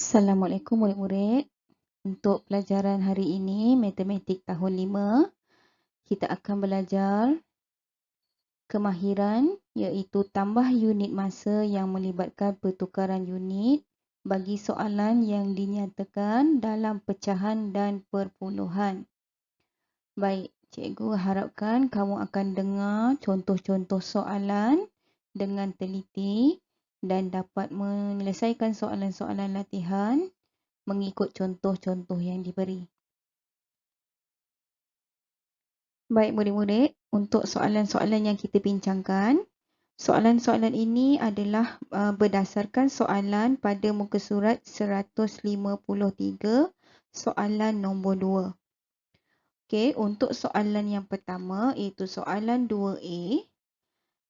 Assalamualaikum murid-murid. Untuk pelajaran hari ini, Matematik tahun 5, kita akan belajar kemahiran iaitu tambah unit masa yang melibatkan pertukaran unit bagi soalan yang dinyatakan dalam pecahan dan perpuluhan. Baik, cikgu harapkan kamu akan dengar contoh-contoh soalan dengan teliti dan dapat menyelesaikan soalan-soalan latihan mengikut contoh-contoh yang diberi. Baik murid-murid, untuk soalan-soalan yang kita bincangkan, soalan-soalan ini adalah berdasarkan soalan pada muka surat 153, soalan nombor 2. Okey, untuk soalan yang pertama iaitu soalan 2A,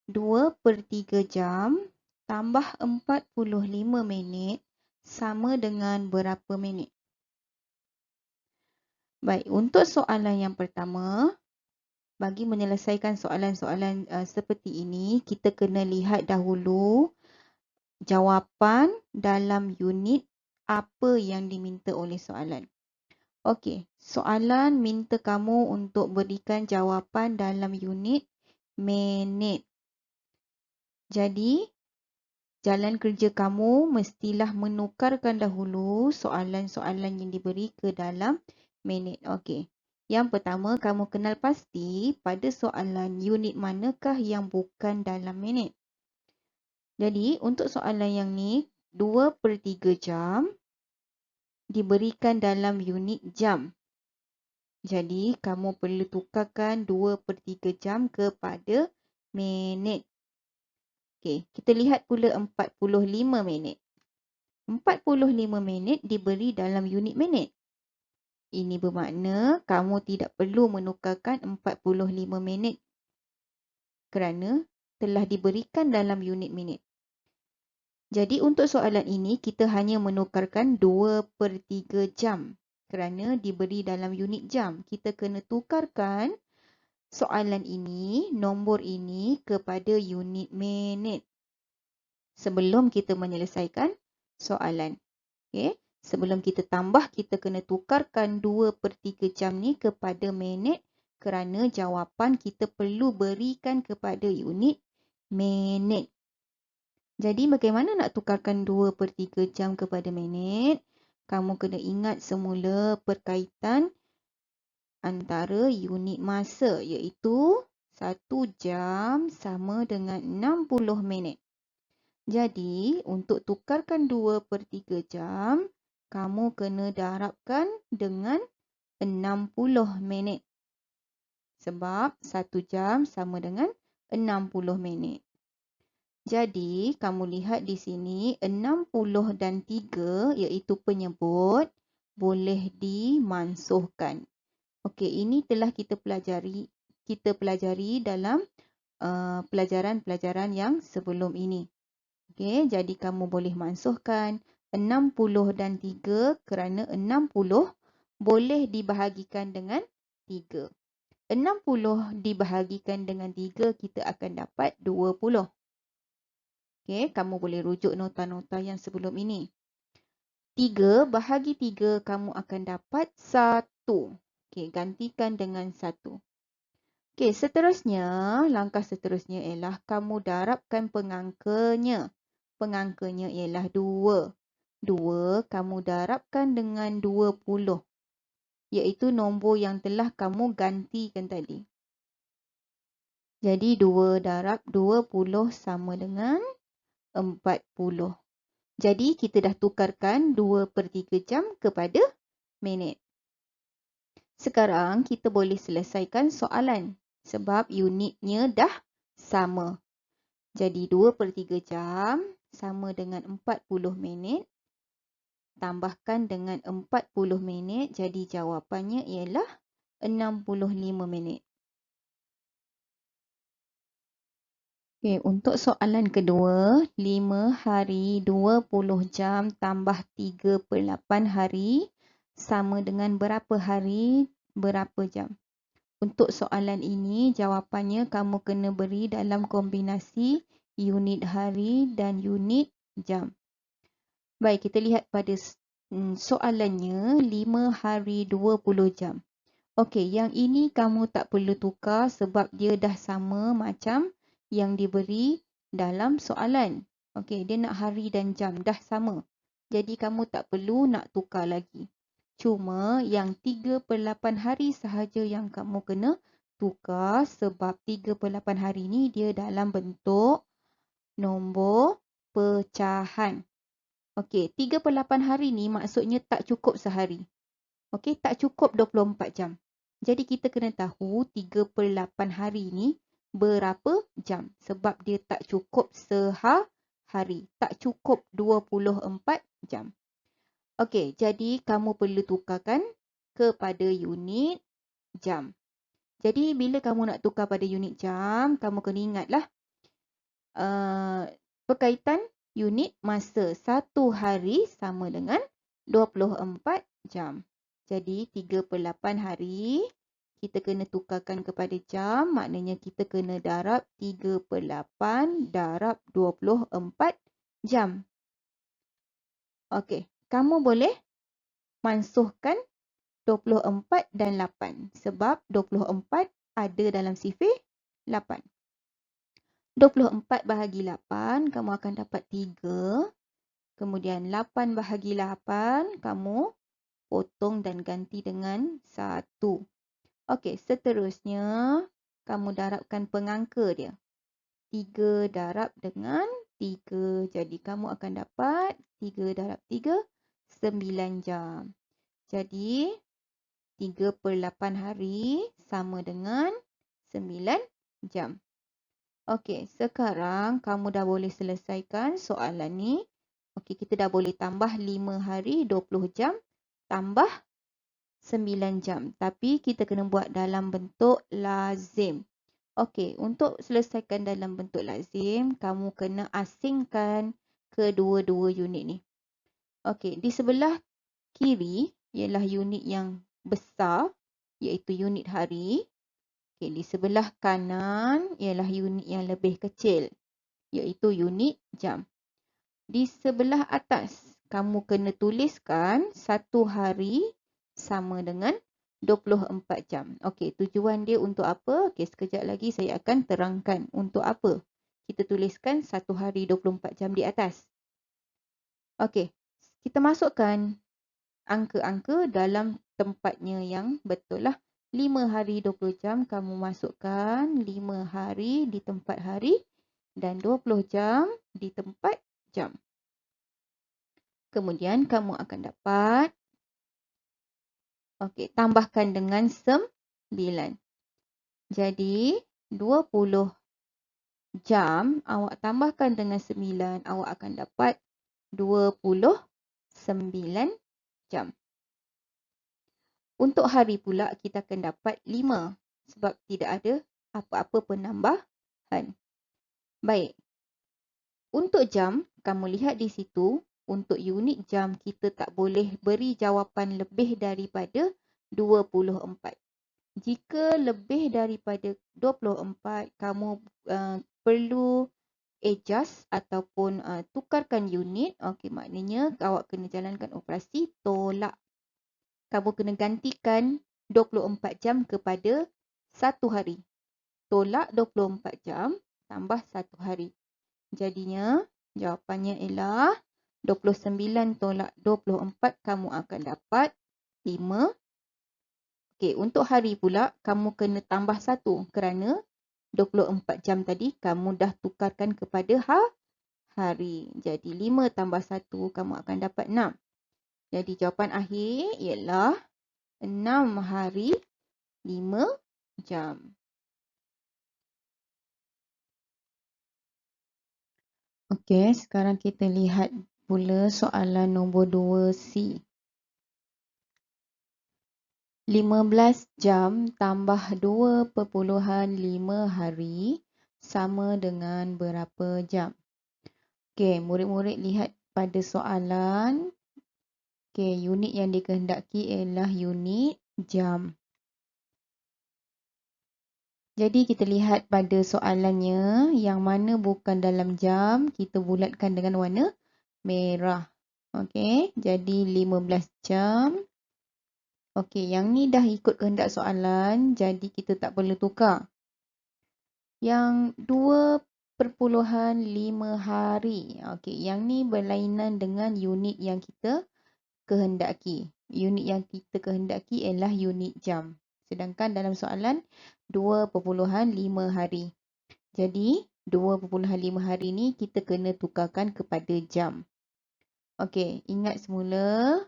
2/3 jam tambah 45 minit sama dengan berapa minit? Baik, untuk soalan yang pertama, bagi menyelesaikan soalan-soalan seperti ini, kita kena lihat dahulu jawapan dalam unit apa yang diminta oleh soalan. Okey, soalan minta kamu untuk berikan jawapan dalam unit minit. Jadi, jalan kerja kamu mestilah menukarkan dahulu soalan-soalan yang diberi ke dalam minit. Okey. Yang pertama, kamu kenal pasti pada soalan unit manakah yang bukan dalam minit. Jadi, untuk soalan yang ni, 2/3 jam diberikan dalam unit jam. Jadi, kamu perlu tukarkan 2/3 jam kepada minit. Okey, kita lihat pula 45 minit. 45 minit diberi dalam unit minit. Ini bermakna kamu tidak perlu menukarkan 45 minit kerana telah diberikan dalam unit minit. Jadi untuk soalan ini kita hanya menukarkan 2/3 jam kerana diberi dalam unit jam. Kita kena tukarkan soalan ini, nombor ini kepada unit minit sebelum kita menyelesaikan soalan. Okey. Sebelum kita tambah, kita kena tukarkan 2/3 jam ni kepada minit kerana jawapan kita perlu berikan kepada unit minit. Jadi bagaimana nak tukarkan 2/3 jam kepada minit? Kamu kena ingat semula perkaitan antara unit masa iaitu 1 jam sama dengan 60 minit. Jadi untuk tukarkan 2/3 jam, kamu kena darabkan dengan 60 minit. Sebab 1 jam sama dengan 60 minit. Jadi, kamu lihat di sini 60 dan 3 iaitu penyebut boleh dimansuhkan. Okey, ini telah kita pelajari dalam pelajaran-pelajaran yang sebelum ini. Okey, jadi kamu boleh mansuhkan 60 dan 3 kerana 60 boleh dibahagikan dengan 3. 60 dibahagikan dengan 3, kita akan dapat 20. Okey, kamu boleh rujuk nota-nota yang sebelum ini. 3 bahagi 3, kamu akan dapat 1. Okey, gantikan dengan 1. Okey, langkah seterusnya ialah kamu darabkan pengangkanya. Pengangkanya ialah 2. 2 kamu darabkan dengan 20. Iaitu nombor yang telah kamu gantikan tadi. Jadi 2 darab 20 sama dengan 40. Jadi kita dah tukarkan 2/3 jam kepada minit. Sekarang kita boleh selesaikan soalan sebab unitnya dah sama. Jadi 2/3 jam sama dengan 40 minit. Tambahkan dengan 40 minit, jadi jawapannya ialah 65 minit. Okey, untuk soalan kedua, 5 hari 20 jam tambah 3/8 hari sama dengan berapa hari, berapa jam? Untuk soalan ini, jawapannya kamu kena beri dalam kombinasi unit hari dan unit jam. Baik, kita lihat pada Soalannya 5 hari 20 jam. Okey, yang ini kamu tak perlu tukar sebab dia dah sama macam yang diberi dalam soalan. Okey, dia nak hari dan jam dah sama. Jadi kamu tak perlu nak tukar lagi. Cuma yang 3/8 hari sahaja yang kamu kena tukar sebab 3/8 hari ni dia dalam bentuk nombor pecahan. Okey, 3/8 hari ni maksudnya tak cukup sehari. Okey, tak cukup 24 jam. Jadi kita kena tahu 3/8 hari ni berapa jam. Sebab dia tak cukup sehari. Tak cukup 24 jam. Okey, jadi kamu perlu tukarkan kepada unit jam. Jadi bila kamu nak tukar pada unit jam, kamu kena ingatlah berkaitan unit masa. 1 hari sama dengan 24 jam. Jadi 3/8 hari kita kena tukarkan kepada jam. Maknanya kita kena darab 3/8 darab 24 jam. Okey, kamu boleh mansuhkan 24 dan 8. Sebab 24 ada dalam sifir 8. 24 bahagi 8, kamu akan dapat 3. Kemudian 8 bahagi 8, kamu potong dan ganti dengan 1. Okey, seterusnya, kamu darabkan pengangka dia. 3 darab dengan 3. Jadi, kamu akan dapat 3 darab 3, 9 jam. Jadi, 3/8 hari sama dengan 9 jam. Okey, sekarang kamu dah boleh selesaikan soalan ni. Okey, kita dah boleh tambah 5 hari 20 jam tambah 9 jam. Tapi kita kena buat dalam bentuk lazim. Okey, untuk selesaikan dalam bentuk lazim, kamu kena asingkan kedua-dua unit ni. Okey, di sebelah kiri ialah unit yang besar, iaitu unit hari. Okay, di sebelah kanan ialah unit yang lebih kecil, iaitu unit jam. Di sebelah atas, kamu kena tuliskan 1 hari sama dengan 24 jam. Okey, tujuan dia untuk apa? Okey, sekejap lagi saya akan terangkan untuk apa kita tuliskan 1 hari 24 jam di atas. Okey, kita masukkan angka-angka dalam tempatnya yang betul lah. 5 hari 20 jam kamu masukkan 5 hari di tempat hari dan 20 jam di tempat jam. Kemudian kamu akan dapat, okey, tambahkan dengan 9. Jadi 20 jam awak tambahkan dengan 9, awak akan dapat 29 jam. Untuk hari pula kita akan dapat 5 sebab tidak ada apa-apa penambahan. Baik. Untuk jam, kamu lihat di situ, untuk unit jam kita tak boleh beri jawapan lebih daripada 24. Jika lebih daripada 24, kamu perlu adjust ataupun tukarkan unit. Okey, maknanya awak kena jalankan operasi tolak. Kamu kena gantikan 24 jam kepada 1 hari. Tolak 24 jam tambah 1 hari. Jadinya jawapannya ialah 29 tolak 24, kamu akan dapat 5. Okey, untuk hari pula kamu kena tambah 1 kerana 24 jam tadi kamu dah tukarkan kepada hari. Jadi 5 tambah 1 kamu akan dapat 6. Jadi jawapan akhir ialah 6 hari 5 jam. Okey, sekarang kita lihat pula soalan nombor 2C. 15 jam tambah 2/5 hari sama dengan berapa jam? Okey, murid-murid lihat pada soalan. Okey, unit yang dikehendaki ialah unit jam. Jadi kita lihat pada soalannya, yang mana bukan dalam jam, kita bulatkan dengan warna merah. Okey, jadi 15 jam. Okey, yang ni dah ikut kehendak soalan, jadi kita tak perlu tukar. Yang 2.5 hari. Okey, yang ni berlainan dengan unit yang kita kehendaki. Unit yang kita kehendaki ialah unit jam. Sedangkan dalam soalan 2.5 hari. Jadi 2.5 hari ni kita kena tukarkan kepada jam. Okey, ingat semula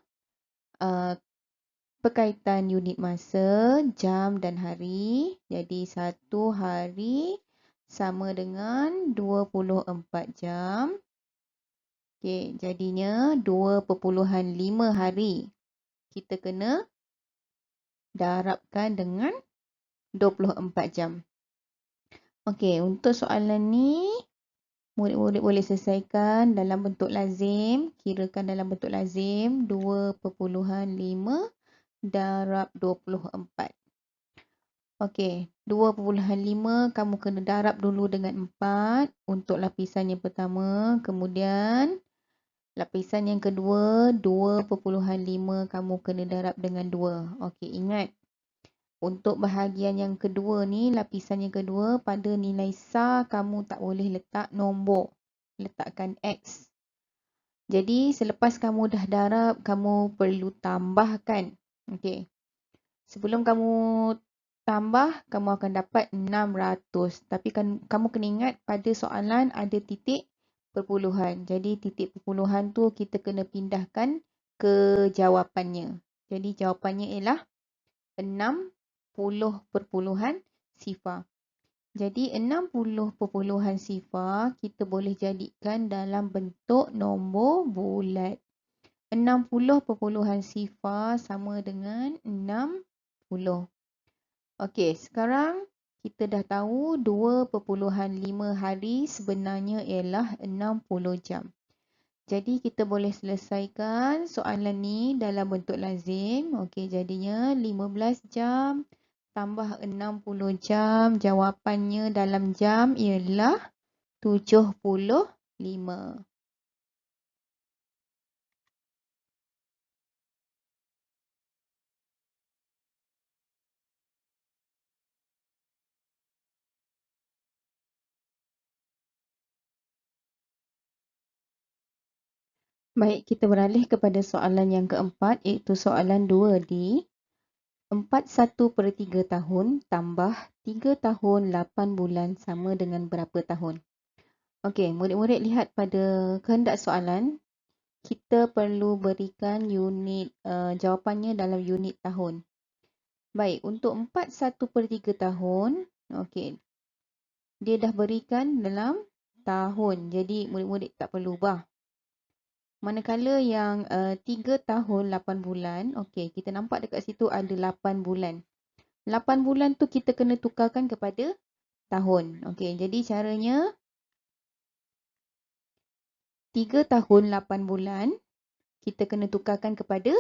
perkaitan unit masa, jam dan hari. Jadi 1 hari sama dengan 24 jam. Okey, jadinya 2.5 hari. Kita kena darabkan dengan 24 jam. Okey, untuk soalan ni murid-murid boleh selesaikan dalam bentuk lazim. Kirakan dalam bentuk lazim 2.5 darab 24. Okey, 2.5 kamu kena darab dulu dengan 4 untuk lapisan yang pertama. Kemudian lapisan yang kedua 2.5 kamu kena darab dengan 2. Okey, ingat. Untuk bahagian yang kedua ni, lapisan yang kedua, pada nilai SAR kamu tak boleh letak nombor. Letakkan X. Jadi selepas kamu dah darab, kamu perlu tambahkan. Okey. Sebelum kamu tambah, kamu akan dapat 600. Tapi kamu kena ingat pada soalan ada titik perpuluhan. Jadi titik perpuluhan tu kita kena pindahkan ke jawapannya. Jadi jawapannya ialah 60 perpuluhan sifar. Jadi 60 perpuluhan sifar kita boleh jadikan dalam bentuk nombor bulat. 60 perpuluhan sifar sama dengan 60. Okey, sekarang kita dah tahu 2.5 hari sebenarnya ialah 60 jam. Jadi kita boleh selesaikan soalan ni dalam bentuk lazim. Okey, jadinya 15 jam tambah 60 jam. Jawapannya dalam jam ialah 75. Baik, kita beralih kepada soalan yang keempat, iaitu soalan 2D. 41/3 tahun tambah 3 tahun 8 bulan sama dengan berapa tahun? Okey, murid-murid lihat pada kehendak soalan, kita perlu berikan unit jawapannya dalam unit tahun. Baik, untuk 41/3 tahun, okey, dia dah berikan dalam tahun. Jadi murid-murid tak perlu ubah. Manakala yang 3 tahun 8 bulan, okey, kita nampak dekat situ ada 8 bulan. 8 bulan tu kita kena tukarkan kepada tahun. Okey, jadi caranya 3 tahun 8 bulan kita kena tukarkan kepada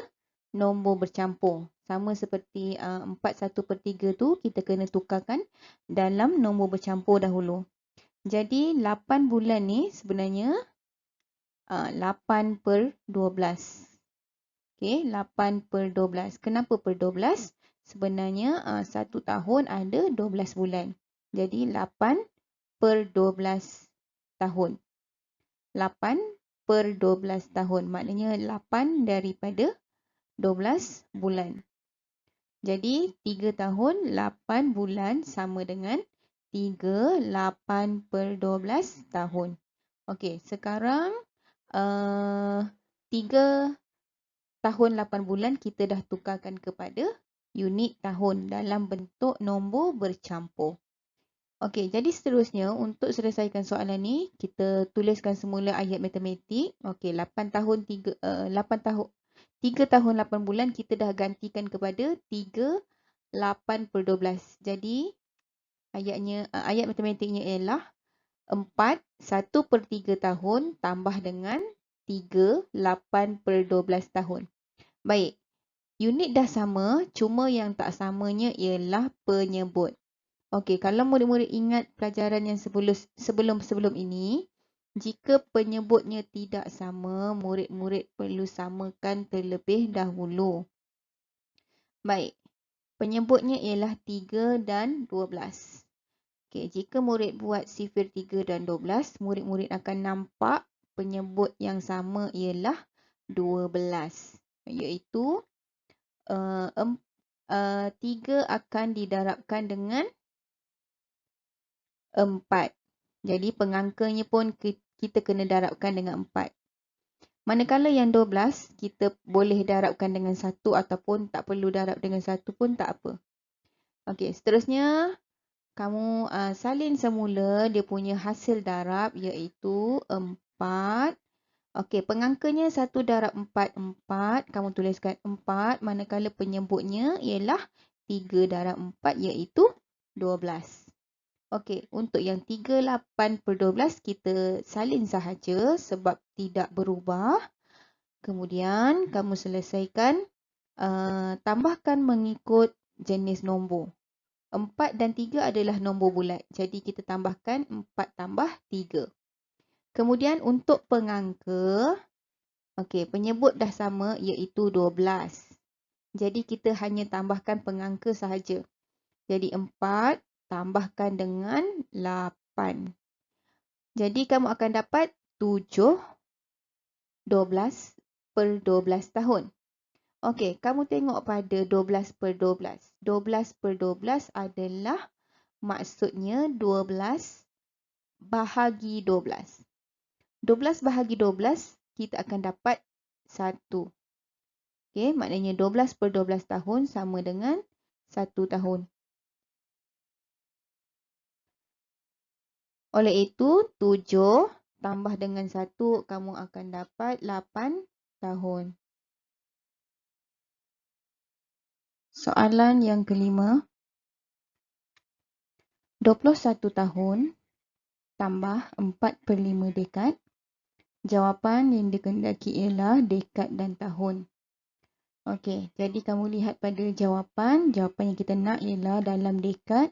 nombor bercampur. Sama seperti 41/3 tu kita kena tukarkan dalam nombor bercampur dahulu. Jadi 8 bulan ni sebenarnya 8/12. Okey, 8/12. Kenapa per 12? Sebenarnya 1 tahun ada 12 bulan. Jadi 8/12 tahun. 8/12 tahun. Maknanya 8 daripada 12 bulan. Jadi 3 tahun 8 bulan sama dengan 3 8/12 tahun. Okey, sekarang 3 tahun 8 bulan kita dah tukarkan kepada unit tahun dalam bentuk nombor bercampur. Okey, jadi seterusnya untuk selesaikan soalan ni, kita tuliskan semula ayat matematik. Okey, 8 tahun 3 tahun 8 bulan kita dah gantikan kepada 3 8/12. Jadi ayat matematiknya ialah 4 1/3 tahun tambah dengan 3 8/12 tahun. Baik, unit dah sama, cuma yang tak samanya ialah penyebut. Okey, kalau murid-murid ingat pelajaran yang sebelum ini, Jika penyebutnya tidak sama, murid-murid perlu samakan terlebih dahulu. Baik, penyebutnya ialah 3 dan 12. Okey, jika murid buat sifir 3 dan 12, murid-murid akan nampak penyebut yang sama ialah 12. Iaitu 3 akan didarabkan dengan 4. Jadi pengangkanya pun kita kena darabkan dengan 4. Manakala yang 12, kita boleh darabkan dengan 1 ataupun tak perlu darab dengan 1 pun tak apa. Okey, seterusnya kamu salin semula dia punya hasil darab iaitu 4. Okey, pengangkanya 1 darab 4, 4. Kamu tuliskan 4. Manakala penyebutnya ialah 3 darab 4 iaitu 12. Okey, untuk yang 38/12 kita salin sahaja sebab tidak berubah. Kemudian kamu selesaikan, tambahkan mengikut jenis nombor. 4 dan 3 adalah nombor bulat. Jadi kita tambahkan 4 tambah 3. Kemudian untuk pengangka, okey, penyebut dah sama iaitu 12. Jadi kita hanya tambahkan pengangka sahaja. Jadi 4 tambahkan dengan 8. Jadi kamu akan dapat 7 12/12 tahun. Okey, kamu tengok pada 12/12. 12/12 adalah maksudnya 12 bahagi 12. 12 bahagi 12 kita akan dapat 1. Okey, maknanya 12/12 tahun sama dengan 1 tahun. Oleh itu, 7 tambah dengan 1, kamu akan dapat 8 tahun. Soalan yang kelima. 21 tahun tambah 4/5 dekad. Jawapan yang dikehendaki ialah dekad dan tahun. Okey, jadi kamu lihat pada jawapan. Jawapan yang kita nak ialah dalam dekad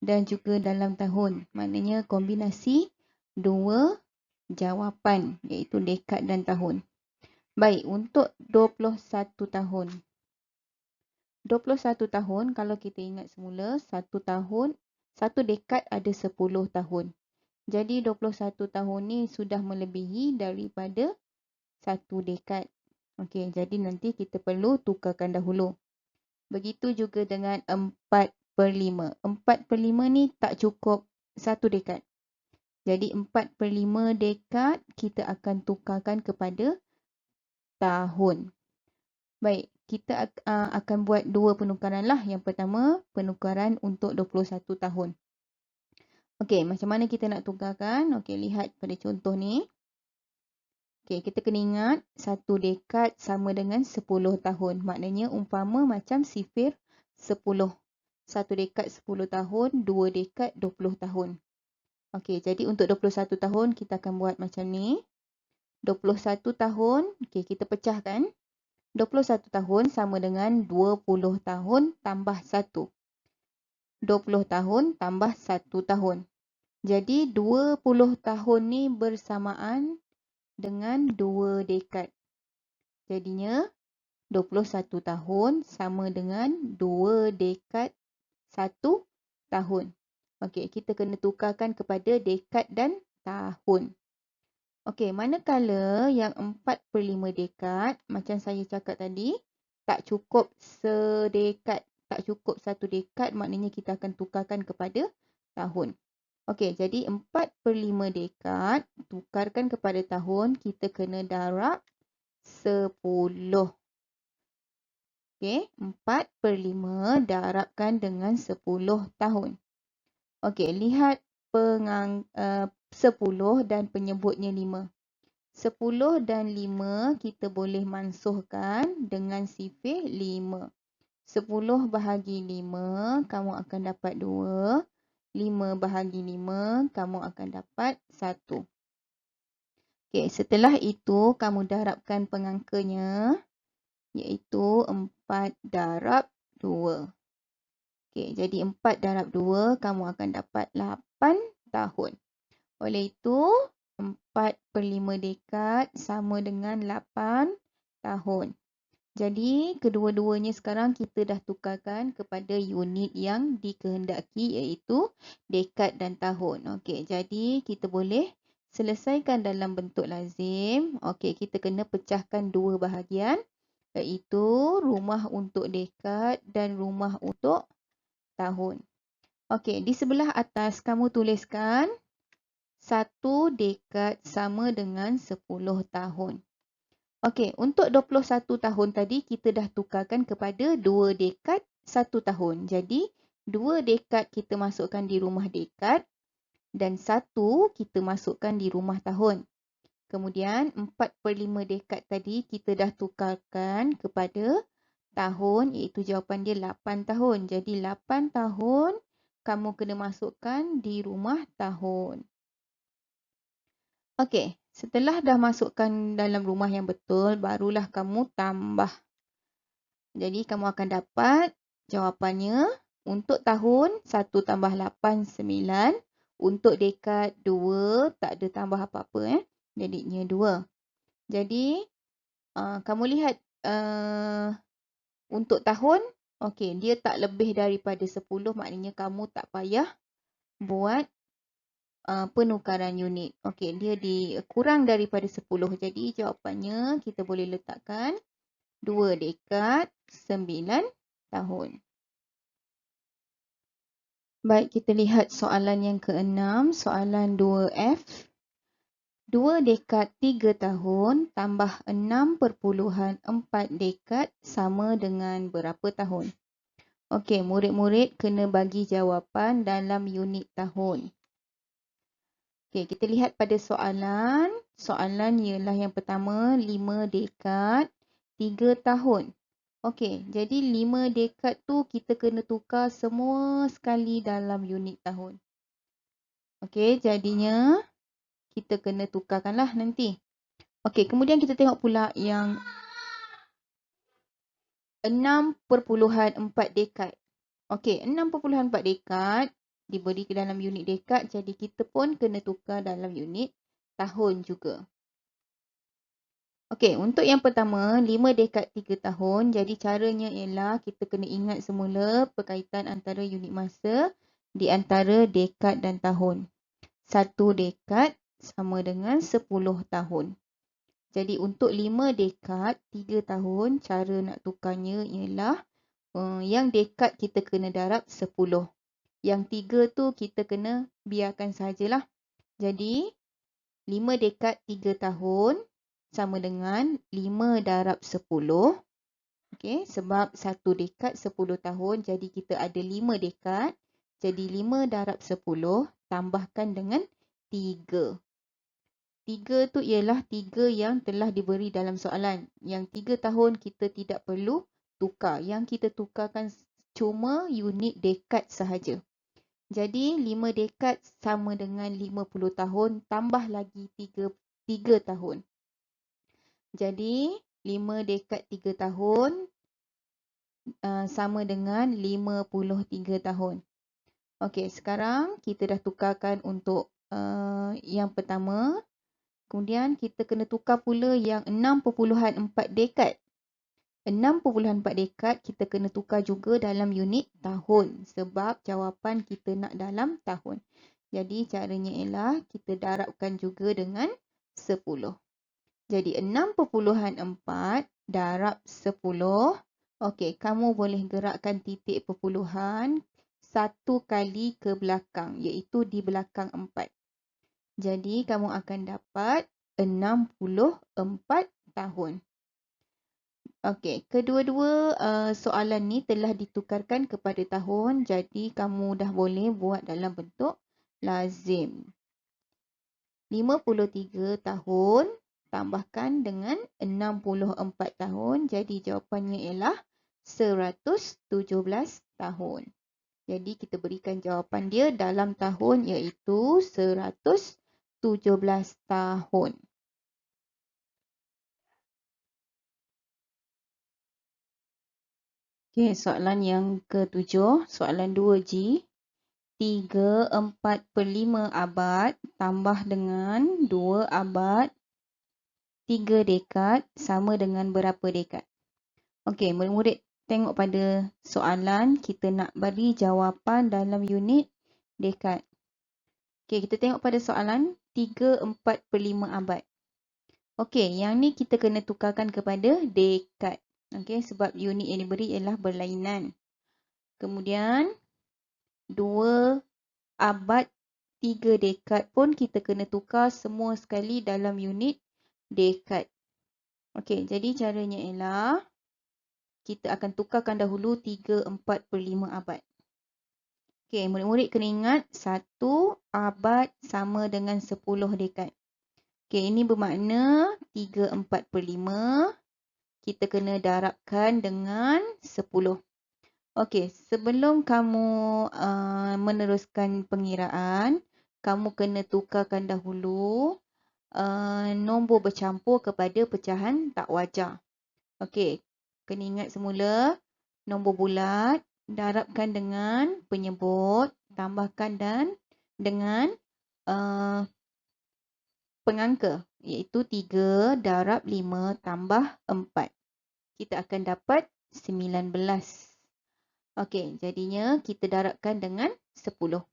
dan juga dalam tahun. Maknanya kombinasi dua jawapan iaitu dekad dan tahun. Baik, untuk 21 tahun. 21 tahun kalau kita ingat semula, 1 tahun, 1 dekad ada 10 tahun. Jadi 21 tahun ni sudah melebihi daripada 1 dekad. Okey, jadi nanti kita perlu tukarkan dahulu. Begitu juga dengan 4/5. 4/5 ni tak cukup 1 dekad. Jadi 4/5 dekad kita akan tukarkan kepada tahun. Baik, kita akan buat dua penukaran lah. Yang pertama, penukaran untuk 21 tahun. Okey, macam mana kita nak tukarkan? Okey, lihat pada contoh ni. Okey, kita kena ingat 1 dekad sama dengan 10 tahun. Maknanya umpama macam sifir 10. 1 dekad 10 tahun, 2 dekad 20 tahun. Okey, jadi untuk 21 tahun kita akan buat macam ni. 21 tahun, okey, kita pecahkan. 21 tahun sama dengan 20 tahun tambah 1. 20 tahun tambah 1 tahun. Jadi 20 tahun ni bersamaan dengan 2 dekad. Jadinya 21 tahun sama dengan 2 dekad 1 tahun. Okey, kita kena tukarkan kepada dekad dan tahun. Okey, manakala yang 4/5 dekad, macam saya cakap tadi, tak cukup sedekad, tak cukup 1 dekad, maknanya kita akan tukarkan kepada tahun. Okey, jadi 4/5 dekad, tukarkan kepada tahun, kita kena darab 10. Okey, 4/5 darabkan dengan 10 tahun. Okey, lihat 10 dan penyebutnya 5. 10 dan 5 kita boleh mansuhkan dengan sifir 5. 10 bahagi 5, kamu akan dapat 2. 5 bahagi 5, kamu akan dapat 1. Okey, setelah itu kamu darabkan pengangkanya iaitu 4 darab 2. Okey, jadi 4 darab 2 kamu akan dapat 8 tahun. Oleh itu, 4/5 dekad sama dengan 8 tahun. Jadi, kedua-duanya sekarang kita dah tukarkan kepada unit yang dikehendaki iaitu dekad dan tahun. Okey, jadi kita boleh selesaikan dalam bentuk lazim. Okey, kita kena pecahkan dua bahagian iaitu rumah untuk dekad dan rumah untuk tahun. Okey, di sebelah atas kamu tuliskan 1 dekad sama dengan 10 tahun. Okey, untuk 21 tahun tadi kita dah tukarkan kepada 2 dekad 1 tahun. Jadi, 2 dekad kita masukkan di rumah dekad dan 1 kita masukkan di rumah tahun. Kemudian 4/5 dekad tadi kita dah tukarkan kepada tahun iaitu jawapan dia 8 tahun. Jadi 8 tahun kamu kena masukkan di rumah tahun. Okey, setelah dah masukkan dalam rumah yang betul, barulah kamu tambah. Jadi kamu akan dapat jawapannya untuk tahun 1 tambah 8, 9. Untuk dekad 2, tak ada tambah apa-apa. Jadinya 2. Jadi, kamu lihat untuk tahun, okey, dia tak lebih daripada 10, maknanya kamu tak payah buat penukaran unit. Okey, dia kurang daripada 10. Jadi jawapannya kita boleh letakkan 2 dekad 9 tahun. Baik, kita lihat soalan yang ke-6, soalan 2F. 2 dekad 3 tahun tambah 6/4 dekad sama dengan berapa tahun? Okey, murid-murid kena bagi jawapan dalam unit tahun. Okey, kita lihat pada soalan. Soalan ialah yang pertama, 5 dekad 3 tahun. Okey, jadi 5 dekad tu kita kena tukar semua sekali dalam unit tahun. Okey, jadinya kita kena tukarkanlah nanti. Okey, kemudian kita tengok pula yang 6/4 dekad. Okey, 6/4 dekad diberi ke dalam unit dekad, jadi kita pun kena tukar dalam unit tahun juga. Okey, untuk yang pertama, 5 dekad 3 tahun. Jadi caranya ialah kita kena ingat semula perkaitan antara unit masa di antara dekad dan tahun. 1 dekad sama dengan 10 tahun. Jadi untuk 5 dekad 3 tahun, cara nak tukarnya ialah yang dekad kita kena darab 10. Yang 3 tu kita kena biarkan sajalah. Jadi 5 dekad 3 tahun sama dengan 5 darab 10. Okey, sebab 1 dekad 10 tahun, jadi kita ada 5 dekad. Jadi 5 darab 10 tambahkan dengan 3. 3 tu ialah 3 yang telah diberi dalam soalan. Yang 3 tahun kita tidak perlu tukar. Yang kita tukarkan cuma unit dekad sahaja. Jadi 5 dekad sama dengan 50 tahun tambah lagi 3 tahun. Jadi 5 dekad 3 tahun sama dengan 53 tahun. Okey, sekarang kita dah tukarkan untuk yang pertama. Kemudian kita kena tukar pula yang 6/4 dekad. 6/4 dekad kita kena tukar juga dalam unit tahun sebab jawapan kita nak dalam tahun. Jadi caranya ialah kita darabkan juga dengan 10. Jadi 6/4 darab 10. Okey, kamu boleh gerakkan titik perpuluhan 1 kali ke belakang iaitu di belakang 4. Jadi kamu akan dapat 64 tahun. Okey, kedua-dua soalan ni telah ditukarkan kepada tahun, jadi kamu dah boleh buat dalam bentuk lazim. 53 tahun tambahkan dengan 64 tahun, jadi jawapannya ialah 117 tahun. Jadi kita berikan jawapan dia dalam tahun iaitu 117 tahun. Okey, soalan yang ke-7, soalan 2G. 3/4/5 abad tambah dengan 2 abad 3 dekad sama dengan berapa dekad? Okey, murid-murid tengok pada soalan, kita nak bagi jawapan dalam unit dekad. Okey, kita tengok pada soalan 3/4/5 abad. Okey, yang ni kita kena tukarkan kepada dekad. Okey, sebab unit yang diberi ialah berlainan. Kemudian 2 abad 3 dekad pun kita kena tukar semua sekali dalam unit dekad. Okey, jadi caranya ialah kita akan tukarkan dahulu 3/4/5 abad. Okey, murid-murid kena ingat 1 abad sama dengan 10 dekad. Okey, ini bermakna 3/4/5 kita kena darabkan dengan 10. Okey, sebelum kamu meneruskan pengiraan, kamu kena tukarkan dahulu nombor bercampur kepada pecahan tak wajar. Okey, kena ingat semula nombor bulat, darabkan dengan penyebut, tambahkan dan dengan pengangka, iaitu 3 darab 5 tambah 4. Kita akan dapat 19. Okey, jadinya kita darabkan dengan 10.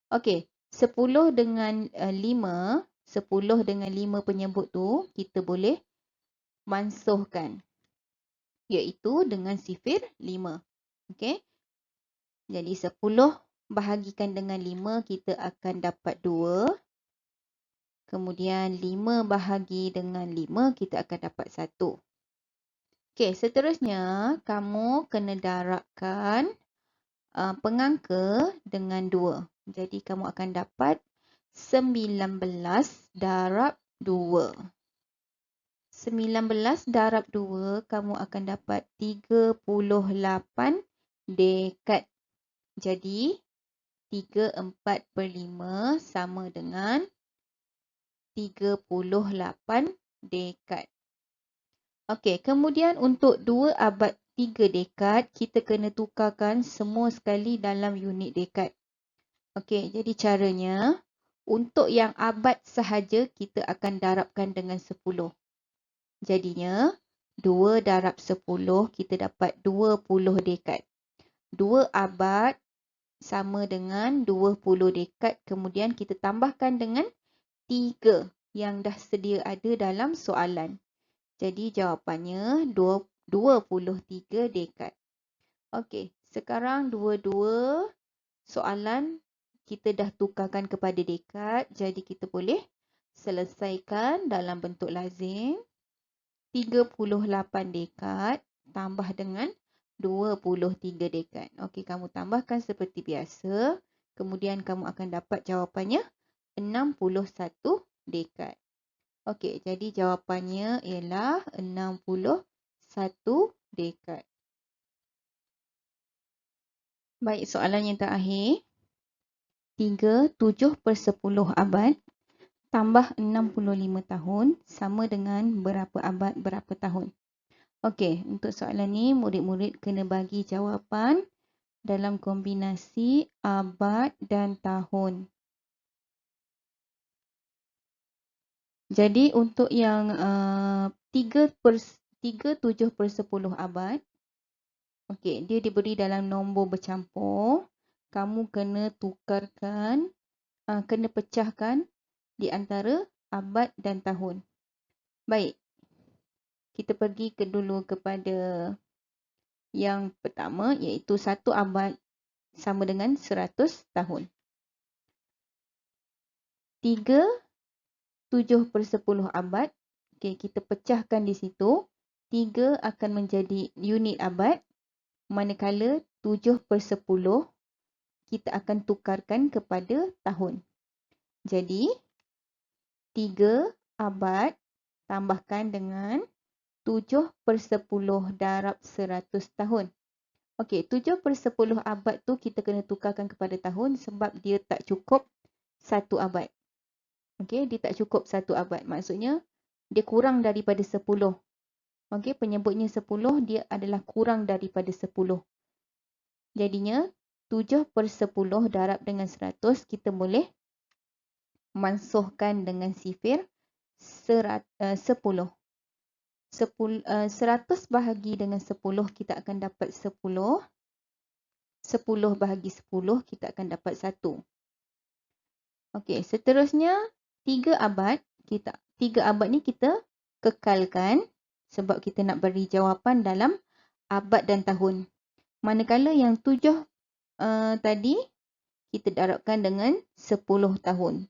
Okey, 10 dengan 5, 10 dengan 5 penyebut tu kita boleh mansuhkan, iaitu dengan sifir 5. Okey, jadi 10 bahagikan dengan 5 kita akan dapat 2. Kemudian 5 bahagi dengan 5 kita akan dapat 1. Okey, seterusnya kamu kena darabkan pengangka dengan 2. Jadi kamu akan dapat 19 darab 2. 19 darab 2 kamu akan dapat 38 dekad. Jadi 3/4/5 sama dengan 38 dekad. Okey, kemudian untuk 2 abad 3 dekad, kita kena tukarkan semua sekali dalam unit dekad. Okey, jadi caranya, untuk yang abad sahaja, kita akan darabkan dengan 10. Jadinya, 2 darab 10, kita dapat 20 dekad. 2 abad sama dengan 20 dekad, kemudian kita tambahkan dengan 3 yang dah sedia ada dalam soalan. Jadi jawapannya 23 dekad. Okey, sekarang dua-dua soalan kita dah tukarkan kepada dekad. Jadi kita boleh selesaikan dalam bentuk lazim. 38 dekad tambah dengan 23 dekad. Okey, kamu tambahkan seperti biasa. Kemudian kamu akan dapat jawapannya 61 dekad. Okey, jadi jawapannya ialah 61 dekad. Baik, soalan yang terakhir. 3/7/10 abad tambah 65 tahun sama dengan berapa abad berapa tahun? Okey, untuk soalan ni murid-murid kena bagi jawapan dalam kombinasi abad dan tahun. Jadi untuk yang 3/7/10 abad, okey, dia diberi dalam nombor bercampur. Kamu kena tukarkan, kena pecahkan di antara abad dan tahun. Baik, kita pergi dulu kepada yang pertama, iaitu 1 abad sama dengan 100 tahun. 3/7/10 abad, okey, kita pecahkan di situ. 3 akan menjadi unit abad, manakala 7/10 kita akan tukarkan kepada tahun. Jadi 3 abad tambahkan dengan 7/10 darab 100 tahun. Okey, 7/10 abad tu kita kena tukarkan kepada tahun sebab dia tak cukup 1 abad. Okey, dia tak cukup 1 abad. Maksudnya, dia kurang daripada 10. Okey, penyebutnya 10, dia adalah kurang daripada 10. Jadinya, 7/10 darab dengan 100, kita boleh mansuhkan dengan sifir 10. 100 bahagi dengan 10, kita akan dapat 10. 10 bahagi 10, kita akan dapat 1. Okey, seterusnya 3 abad. 3 abad ni kita kekalkan sebab kita nak beri jawapan dalam abad dan tahun. Manakala yang 7 tadi kita darabkan dengan 10 tahun.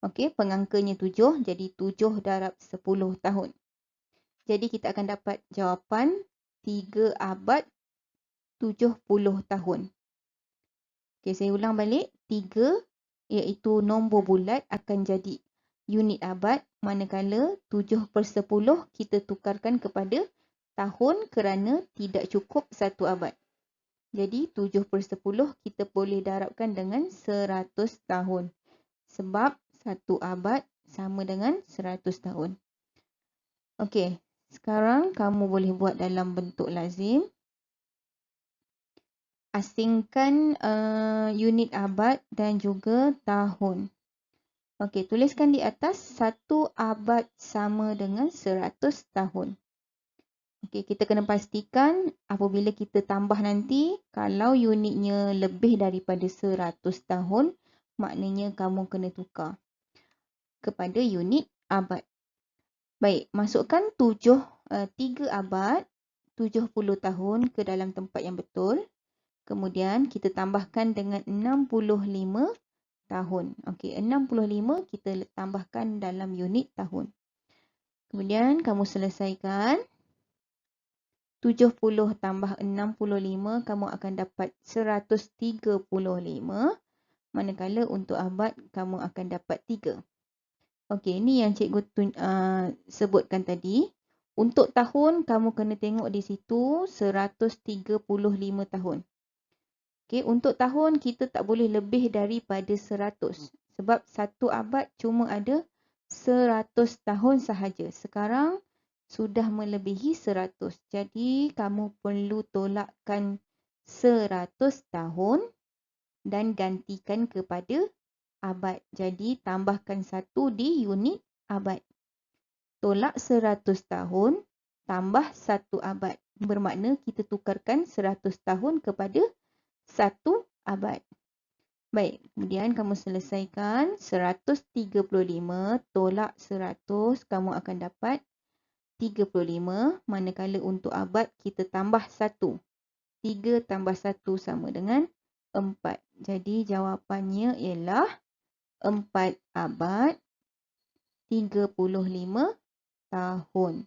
Okey, pengangkanya 7, jadi 7 darab 10 tahun. Jadi kita akan dapat jawapan 3 abad 70 tahun. Okey, saya ulang balik. 3 iaitu nombor bulat akan jadi unit abad, manakala 7/10 kita tukarkan kepada tahun kerana tidak cukup 1 abad. Jadi 7/10 kita boleh darabkan dengan 100 tahun. Sebab 1 abad sama dengan 100 tahun. Okey, sekarang kamu boleh buat dalam bentuk lazim. Asingkan unit abad dan juga tahun. Okey, tuliskan di atas 1 abad sama dengan 100 tahun. Okey, kita kena pastikan apabila kita tambah nanti, kalau unitnya lebih daripada 100 tahun, maknanya kamu kena tukar kepada unit abad. Baik, masukkan 3 abad 70 tahun ke dalam tempat yang betul. Kemudian kita tambahkan dengan 65 tahun. Okey, 65 kita tambahkan dalam unit tahun. Kemudian kamu selesaikan. 70 tambah 65, kamu akan dapat 135. Manakala untuk abad, kamu akan dapat 3. Okey, ini yang cikgu sebutkan tadi. Untuk tahun, kamu kena tengok di situ 135 tahun. Okey, untuk tahun kita tak boleh lebih daripada 100. Sebab 1 abad cuma ada 100 tahun sahaja. Sekarang sudah melebihi 100. Jadi kamu perlu tolakkan 100 tahun dan gantikan kepada abad. Jadi tambahkan 1 di unit abad. Tolak 100 tahun tambah 1 abad. Bermakna kita tukarkan 100 tahun kepada 1 abad. Baik, kemudian kamu selesaikan 135 tolak 100, kamu akan dapat 35. Manakala untuk abad kita tambah 1. 3 tambah 1 sama dengan 4. Jadi jawapannya ialah 4 abad 35 tahun.